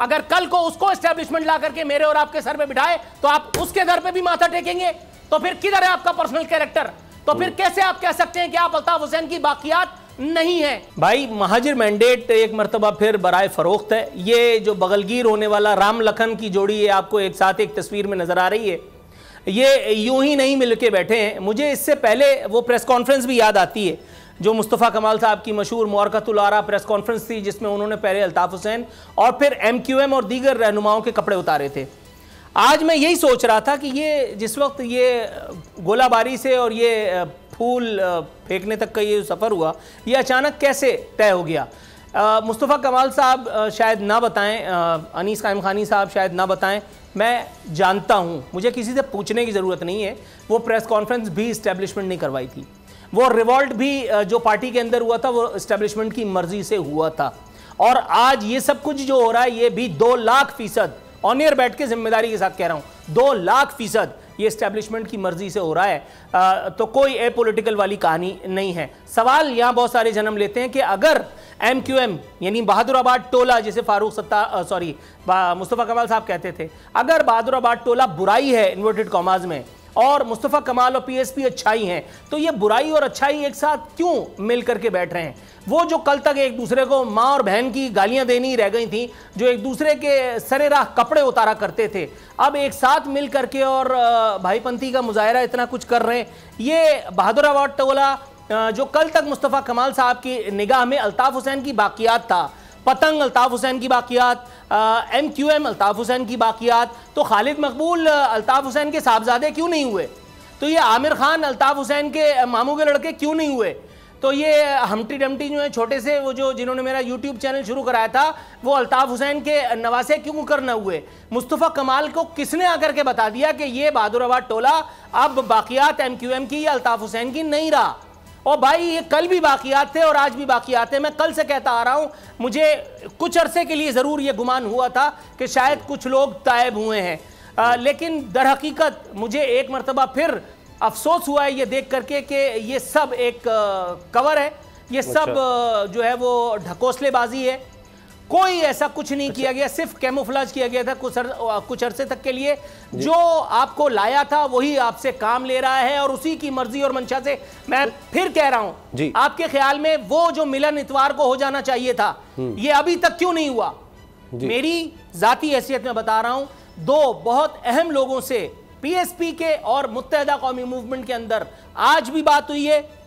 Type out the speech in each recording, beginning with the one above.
अगर कल को उसको एस्टेब्लिशमेंट ला करके मेरे और आपके सर पे बिठाए तो आप उसके दर पे भी माथा टेकेंगे? तो फिर किधर है आपका पर्सनल कैरेक्टर? तो फिर कैसे आप कह सकते हैं कि आप अल्ताफ हुसैन की बाकियात नहीं है? भाई महाजिर मैंडेट एक मरतबा फिर बराए फरोख्त है। ये जो बगलगीर होने वाला राम लखन की जोड़ी है आपको एक साथ एक तस्वीर में नजर आ रही है। ये यूं ही नहीं मिल के बैठे हैं। मुझे इससे पहले वो प्रेस कॉन्फ्रेंस भी याद आती है जो मुस्तफ़ा कमाल साहब की मशहूर मुबारकतुल आरा प्रेस कॉन्फ्रेंस थी, जिसमें उन्होंने पहले अल्ताफ हुसैन और फिर MQM और दीगर रहनुमाओं के कपड़े उतारे थे। आज मैं यही सोच रहा था कि ये जिस वक्त ये गोलाबारी से और ये फूल फेंकने तक का ये सफ़र हुआ, ये अचानक कैसे तय हो गया? मुस्तफ़ा कमाल साहब शायद ना बताएं, अनीस कायम खानी साहब शायद ना बताएं, मैं जानता हूं, मुझे किसी से पूछने की ज़रूरत नहीं है। वो प्रेस कॉन्फ्रेंस भी इस्टेब्लिशमेंट नहीं करवाई थी, वो रिवॉल्ट भी जो पार्टी के अंदर हुआ था वो इस्टेब्लिशमेंट की मर्जी से हुआ था। और आज ये सब कुछ जो हो रहा है ये भी 2,00,000% ऑन एयर बैठ के जिम्मेदारी के साथ कह रहा हूं, 2,00,000% ये इस्टेब्लिशमेंट की मर्जी से हो रहा है। तो कोई एपॉलिटिकल वाली कहानी नहीं है। सवाल यहाँ बहुत सारे जन्म लेते हैं कि अगर MQM यानी बहादुराबाद टोला, जिसे मुस्तफ़ा कमाल साहब कहते थे, अगर बहादुराबाद टोला बुराई है इन्वर्टेड कॉमाज में और मुस्तफ़ा कमाल और PSP अच्छाई हैं, तो ये बुराई और अच्छाई एक साथ क्यों मिल करके बैठ रहे हैं? वो जो कल तक एक दूसरे को माँ और बहन की गालियां देनी रह गई थी, जो एक दूसरे के सरे राह कपड़े उतारा करते थे, अब एक साथ मिल करके और भाईपंथी का मुजाहरा इतना कुछ कर रहे हैं। ये बहादुराबाद टोला जो कल तक मुस्तफ़ा कमाल साहब की निगाह में अल्ताफ हुसैन की बाकियात था, पतंग अल्ताफ हुसैन की बाकियात, MQM अल्ताफ हुसैन की बाकियात, तो खालिद मकबूल अल्ताफ हुसैन के साहबजादे क्यों नहीं हुए? तो ये आमिर खान अल्ताफ हुसैन के मामू के लड़के क्यों नहीं हुए? तो ये हमटी डमटी जो है छोटे से, वो जो जिन्होंने मेरा YouTube चैनल शुरू कराया था, वो अल्ताफ हुसैन के नवासे क्यों करना हुए? मुस्तफ़ा कमाल को किसने आकर के बता दिया कि ये बहादुराबाद टोला अब बाकियात MQM की या अल्ताफ हुसैन की नहीं रहा? और भाई ये कल भी बाकियात थे और आज भी बाकियात थे। मैं कल से कहता आ रहा हूं, मुझे कुछ अरसे के लिए ज़रूर ये गुमान हुआ था कि शायद कुछ लोग तायब हुए हैं, लेकिन दर हकीकत मुझे एक मरतबा फिर अफसोस हुआ है ये देख करके कि ये सब एक कवर है, ये सब जो है वो ढकोसलेबाजी है। कोई ऐसा कुछ नहीं किया गया, सिर्फ कैमोफ्लेज किया गया था कुछ अरसे तक के लिए। जो आपको लाया था वही आपसे काम ले रहा है और उसी की मर्जी और मंशा से। मैं फिर कह रहा हूं, आपके ख्याल में वो जो मिलन इतवार को हो जाना चाहिए था, ये अभी तक क्यों नहीं हुआ? मेरी जाती हैसियत में बता रहा हूं, दो बहुत अहम लोगों से PSP के और मुत्तहिदा कौमी मूवमेंट के अंदर आज भी बात हुई है,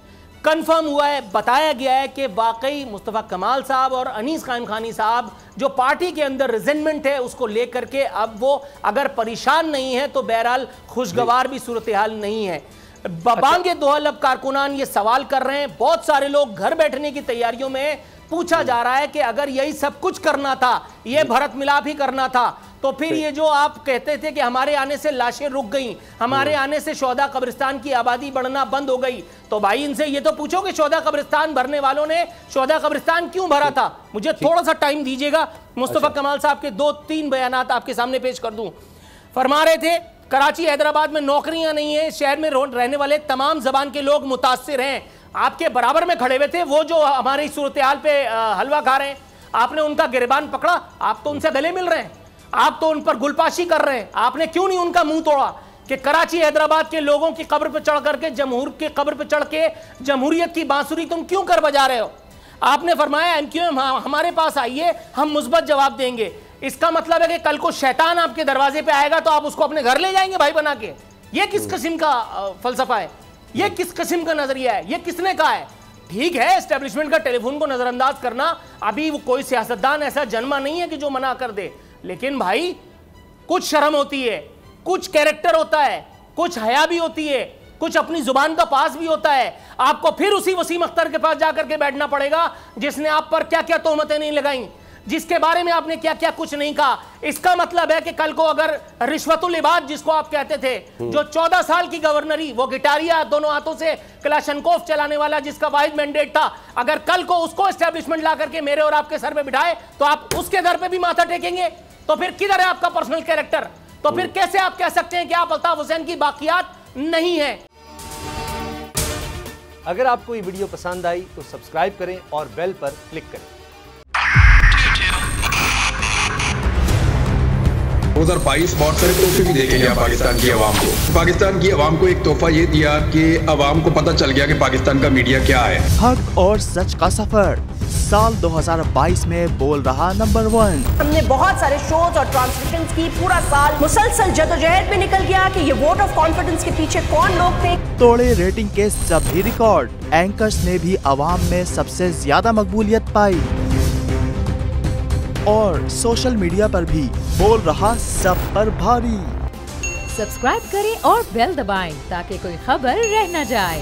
कंफर्म हुआ है, बताया गया है कि वाकई मुस्तफ़ा कमाल साहब और अनीस कायम खानी साहब जो पार्टी के अंदर रिजेंटमेंट है उसको लेकर के अब वो अगर परेशान नहीं है तो बहरहाल खुशगवार भी सूरत हाल नहीं है। बांगे दोहलब कारकुनान ये सवाल कर रहे हैं, बहुत सारे लोग घर बैठने की तैयारियों में, पूछा जा रहा है कि अगर यही सब कुछ करना था, ये भरत मिलाप ही करना था, तो फिर ये जो आप कहते थे कि हमारे आने से लाशें रुक गई, हमारे आने से शोहदा कब्रिस्तान की आबादी बढ़ना बंद हो गई, तो भाई इनसे ये तो पूछो कि शोहदा कब्रिस्तान भरने वालों ने शोहदा कब्रिस्तान क्यों भरा था? मुझे थोड़ा सा टाइम दीजिएगा, मुस्तफ़ा कमाल साहब के 2-3 बयानात आपके सामने पेश कर दूं। फरमा रहे थे कराची हैदराबाद में नौकरियां नहीं है, शहर में रहने वाले तमाम जबान के लोग मुतासिर हैं। आपके बराबर में खड़े हुए थे वो जो हमारी सूरत हाल पे हलवा खा रहे हैं, आपने उनका गिरबान पकड़ा, आप तो उनसे गले मिल रहे हैं, आप तो उन पर गुलपाशी कर रहे हैं। आपने क्यों नहीं उनका मुंह तोड़ा कि कराची हैदराबाद के लोगों की कब्र पर चढ़ करके, जमहूर की कब्र पर चढ़ के जमहूरियत की बांसुरी तुम क्यों कर बजा रहे हो? आपने फरमाया MQM हमारे पास आइए, हम मुस्बत जवाब देंगे। इसका मतलब है कि कल को शैतान आपके दरवाजे पे आएगा तो आप उसको अपने घर ले जाएंगे भाई बना के। ये किस किस्म का फलसफा है? ये किस किस्म का नजरिया है? ये किसने कहा है? ठीक है, एस्टेब्लिशमेंट का टेलीफोन को नजरअंदाज करना, अभी वो कोई सियासतदान ऐसा जन्मा नहीं है कि जो मना कर दे, लेकिन भाई कुछ शर्म होती है, कुछ कैरेक्टर होता है, कुछ हया भी होती है, कुछ अपनी जुबान का पास भी होता है। आपको फिर उसी वसीम अख्तर के पास जाकर के बैठना पड़ेगा जिसने आप पर क्या क्या तोहमतें नहीं लगाई, जिसके बारे में आपने क्या क्या कुछ नहीं कहा। इसका मतलब है कि कल को अगर रिश्वतुल इबाद जिसको आप कहते थे, जो 14 साल की गवर्नरी, वो गिटारिया दोनों हाथों से कलाशनकोफ चलाने वाला जिसका वाहिद मैंडेट था, अगर कल को उसको एस्टेब्लिशमेंट ला करके मेरे और आपके सर पे बिठाए तो आप उसके दर पे भी माथा टेकेंगे? तो फिर किधर है आपका पर्सनल कैरेक्टर? तो फिर कैसे आप कह सकते हैं कि आप अल्ताफ हुसैन की बाकियात नहीं है? अगर आपको ये वीडियो पसंद आई तो सब्सक्राइब करें और बेल पर क्लिक करें। 2022 बहुत सारे तोहफे भी देखे गया पाकिस्तान की आवाम को। पाकिस्तान की आवाम को एक तोहफा ये दिया कि आवाम को पता चल गया कि पाकिस्तान का मीडिया क्या है। हक और सच का सफर साल 2022 में बोल रहा नंबर 1। हमने बहुत सारे शोज और ट्रांसमिशंस की, पूरा साल मुसलसल जदोजहद में निकल गया कि ये वोट ऑफ कॉन्फिडेंस के पीछे कौन लोग थे। तोड़े रेटिंग के सभी रिकॉर्ड। एंकर्स ने भी अवाम में सबसे ज्यादा मकबूलियत पाई और सोशल मीडिया पर भी बोल रहा सब पर भारी। सब्सक्राइब करें और बेल दबाएं ताकि कोई खबर रह न जाए।